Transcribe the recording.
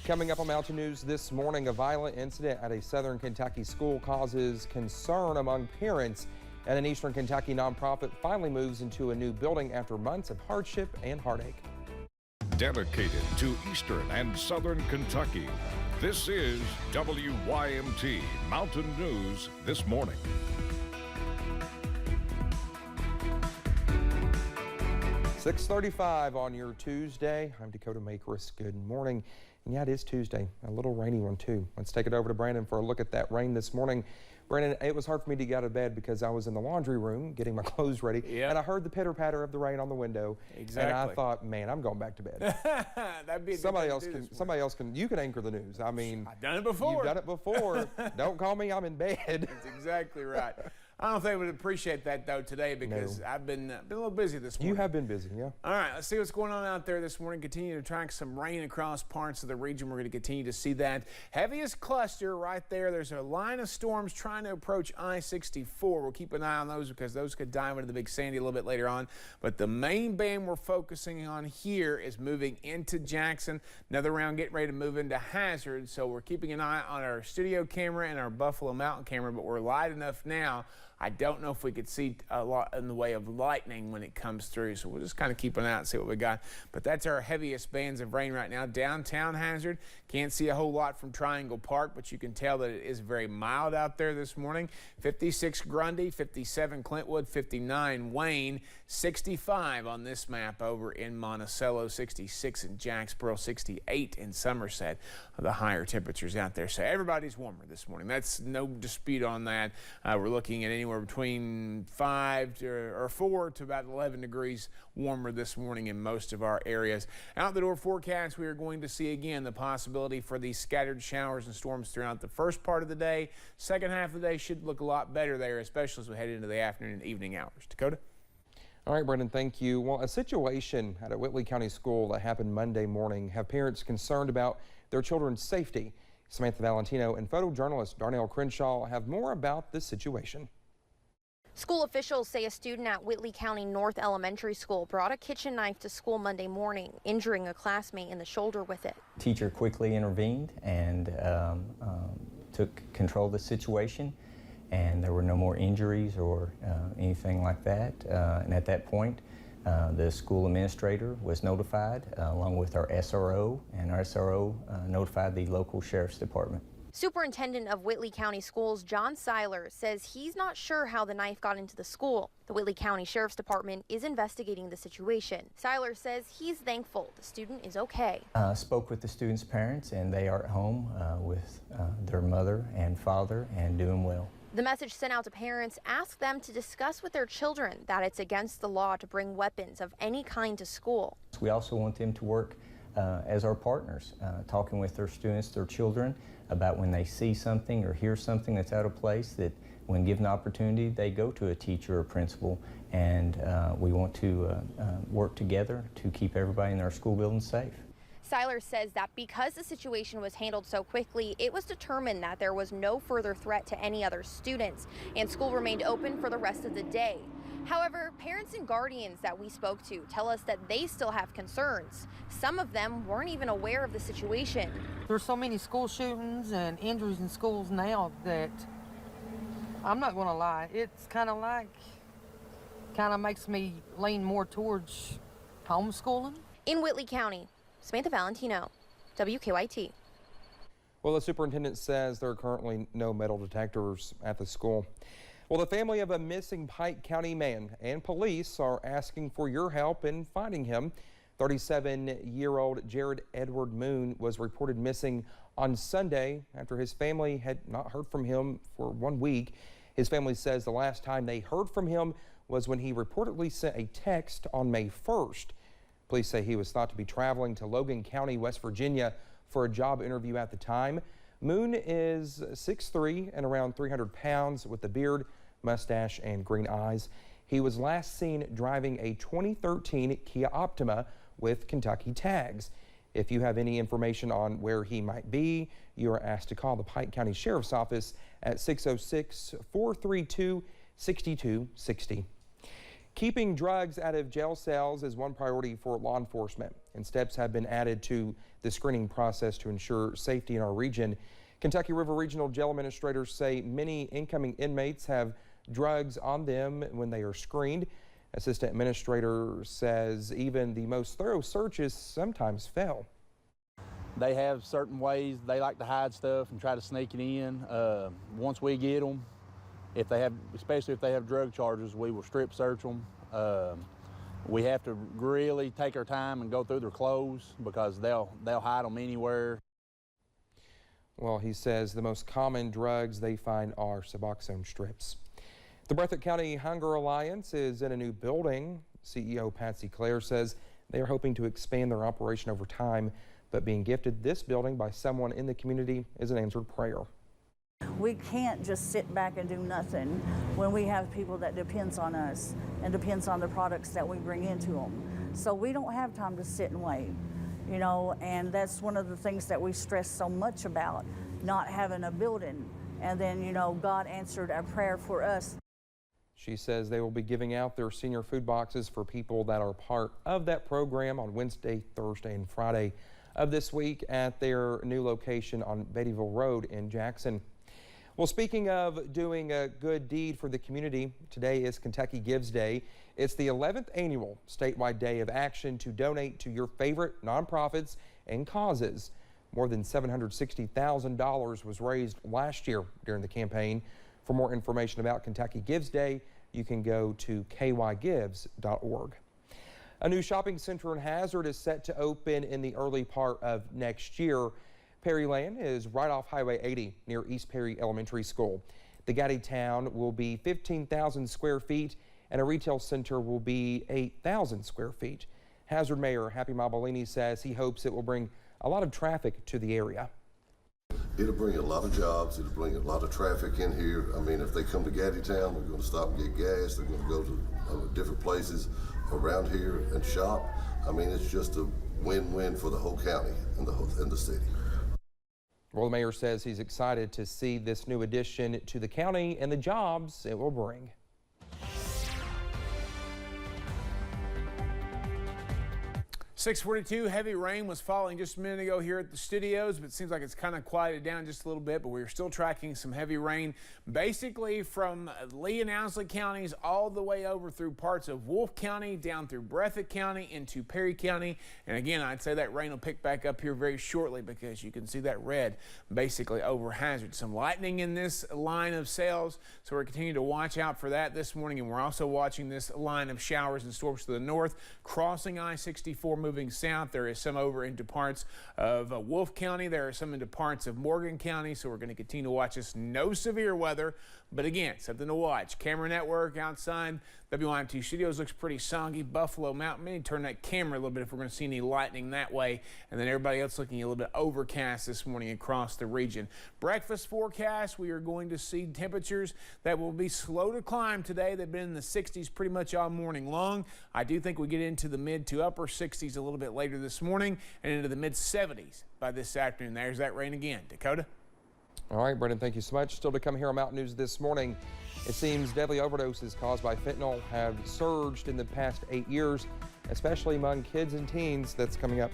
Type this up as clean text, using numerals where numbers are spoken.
Coming up on Mountain News this morning, a violent incident at a Southern Kentucky school causes concern among parents, and an Eastern Kentucky nonprofit finally moves into a new building after months of hardship and heartache. Dedicated to Eastern and Southern Kentucky, this is WYMT Mountain News this morning. .35 on your Tuesday. I'm Dakota Makris. Good morning. And yeah, it is Tuesday. A little rainy one too. Let's take it over to Brandon for a look at that rain this morning. Brandon, it was hard for me to get out of bed because I was in the laundry room getting my clothes ready, and I heard the pitter patter of the rain on the window. Exactly. And I thought, man, I'm going back to bed. That'd be a somebody else can. You can anchor the news. I mean, I've done it before. You've done it before. Don't call me. I'm in bed. That's exactly right. I don't know if they would appreciate that though today because I've been a little busy this morning. You have been busy, yeah. All right, let's see what's going on out there this morning. Continue to track some rain across parts of the region. We're going to continue to see that heaviest cluster right there. There's a line of storms trying to approach I-64. We'll keep an eye on those because those could dive into the Big Sandy a little bit later on. But the main band we're focusing on here is moving into Jackson. Another round getting ready to move into Hazard. So we're keeping an eye on our studio camera and our Buffalo Mountain camera, but we're light enough now. I don't know if we could see a lot in the way of lightning when it comes through, so we'll just kind of keep an eye out and see what we got. But that's our heaviest bands of rain right now. Downtown Hazard, can't see a whole lot from Triangle Park, but you can tell that it is very mild out there this morning. 56 Grundy, 57 Clintwood, 59 Wayne, 65 on this map over in Monticello, 66 in Jacksboro, 68 in Somerset. The higher temperatures out there, so everybody's warmer this morning. That's no dispute on that. We're looking at anywhere between 4 to about 11 degrees warmer this morning in most of our areas. Out the door forecast, we are going to see again the possibility for these scattered showers and storms throughout the first part of the day. Second half of the day should look a lot better there, especially as we head into the afternoon and evening hours. Dakota? All right, Brendan, thank you. Well, a situation at a Whitley County school that happened Monday morning have parents concerned about their children's safety. Samantha Valentino and photojournalist Darnell Crenshaw have more about this situation. School officials say a student at Whitley County North Elementary School brought a kitchen knife to school Monday morning, injuring a classmate in the shoulder with it. Teacher quickly intervened and took control of the situation, and there were no more injuries or anything like that. And at that point, the school administrator was notified along with our SRO, and our SRO notified the local sheriff's department. Superintendent of Whitley County Schools, John Seiler, says he's not sure how the knife got into the school. The Whitley County Sheriff's Department is investigating the situation. Seiler says he's thankful the student is okay. Spoke with the student's parents, and they are at home with their mother and father and doing well. The message sent out to parents asked them to discuss with their children that it's against the law to bring weapons of any kind to school. We also want them to work as our partners, talking with their students, their children, about when they see something or hear something that's out of place, that when given opportunity, they go to a teacher or principal, and we want to work together to keep everybody in our school building safe. Seiler says that because the situation was handled so quickly, it was determined that there was no further threat to any other students, and school remained open for the rest of the day. However, parents and guardians that we spoke to tell us that they still have concerns. Some of them weren't even aware of the situation. There's so many school shootings and injuries in schools now that I'm not going to lie. It's kind of makes me lean more towards homeschooling. In Whitley County, Samantha Valentino, WKYT. Well, the superintendent says there are currently no metal detectors at the school. Well, the family of a missing Pike County man and police are asking for your help in finding him. 37-year-old Jared Edward Moon was reported missing on Sunday after his family had not heard from him for 1 week. His family says the last time they heard from him was when he reportedly sent a text on May 1st. Police say he was thought to be traveling to Logan County, West Virginia for a job interview at the time. Moon is 6'3" and around 300 pounds with a beard, mustache, and green eyes. He was last seen driving a 2013 Kia Optima with Kentucky tags. If you have any information on where he might be, you are asked to call the Pike County Sheriff's Office at 606-432-6260. Keeping drugs out of jail cells is one priority for law enforcement, and steps have been added to the screening process to ensure safety in our region. Kentucky River Regional Jail administrators say many incoming inmates have drugs on them when they are screened. Assistant Administrator says even the most thorough searches sometimes fail. They have certain ways they like to hide stuff and try to sneak it in. Once we get them, especially if they have drug charges, we will strip search them. We have to really take our time and go through their clothes because they'll hide them anywhere. Well, he says the most common drugs they find are Suboxone strips. The Breathitt County Hunger Alliance is in a new building. CEO Patsy Clare says they are hoping to expand their operation over time, but being gifted this building by someone in the community is an answered prayer. We can't just sit back and do nothing when we have people that depends on us and depends on the products that we bring into them. So we don't have time to sit and wait, you know, and that's one of the things that we stress so much about, not having a building. And then, you know, God answered our prayer for us. She says they will be giving out their senior food boxes for people that are part of that program on Wednesday, Thursday, and Friday of this week at their new location on Beattyville Road in Jackson. Well, speaking of doing a good deed for the community, today is Kentucky Gives Day. It's the 11th annual statewide day of action to donate to your favorite nonprofits and causes. More than $760,000 was raised last year during the campaign. For more information about Kentucky Gives Day, you can go to kygives.org. A new shopping center in Hazard is set to open in the early part of next year. Perryland is right off Highway 80 near East Perry Elementary School. The Gaddy Town will be 15,000 square feet and a retail center will be 8,000 square feet. Hazard Mayor Happy Mabalini says he hopes it will bring a lot of traffic to the area. It'll bring a lot of jobs. It'll bring a lot of traffic in here. I mean, if they come to Gaddy Town, they're going to stop and get gas. They're going to go to different places around here and shop. I mean, it's just a win-win for the whole county and the city. Well, the mayor says he's excited to see this new addition to the county and the jobs it will bring. .642, heavy rain was falling just a minute ago here at the studios, but it seems like it's kind of quieted down just a little bit, but we're still tracking some heavy rain basically from Lee and Owsley counties all the way over through parts of Wolfe County, down through Breathitt County into Perry County. And again, I'd say that rain will pick back up here very shortly because you can see that red basically over Hazard. Some lightning in this line of cells, so we're continuing to watch out for that this morning, and we're also watching this line of showers and storms to the north crossing I-64 moving south. There is some over into parts of Wolfe County. There are some into parts of Morgan County. So we're going to continue to watch this. No severe weather, but again, something to watch. Camera network outside WYMT Studios looks pretty soggy. Buffalo Mountain, maybe turn that camera a little bit if we're going to see any lightning that way. And then everybody else looking a little bit overcast this morning across the region. Breakfast forecast, we are going to see temperatures that will be slow to climb today. They've been in the 60s pretty much all morning long. I do think we get into the mid to upper 60s a little bit later this morning and into the mid 70s by this afternoon. There's that rain again. Dakota? All right, Brendan, thank you so much. Still to come here on Mountain News this morning. It seems deadly overdoses caused by fentanyl have surged in the past 8 years, especially among kids and teens. That's coming up.